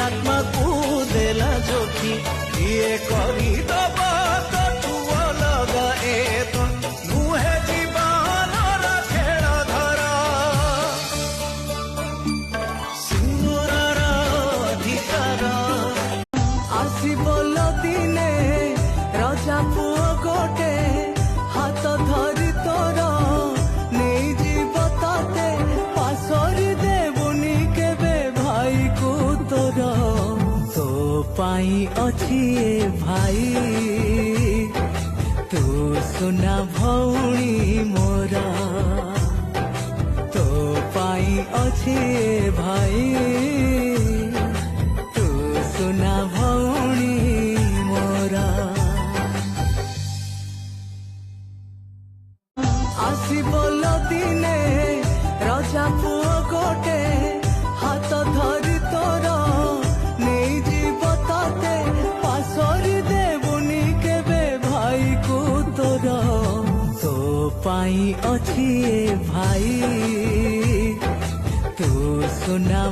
आत्मा को देला जोखी ये करी दबा तू अलगा ए तो नुहे जीवन खेल धरा सिंदूर अधिकार आसबल दिने रजा पुओ गोटे हाथ धरी तोर नहीं जीव ते पासरी देवुनी केबे भाई को तोर तो पाई अच्छी भाई तू सुना भौणी मोरा तो पाई अच्छी भाई तू सुना भौणी मोरा आसबल दिने रजा पुओ गोटे हाथ धरी तोर नहीं जीव ते पासरी देवुनी केबे भाई को तोर तो पाई अच्छी भाई तू सुना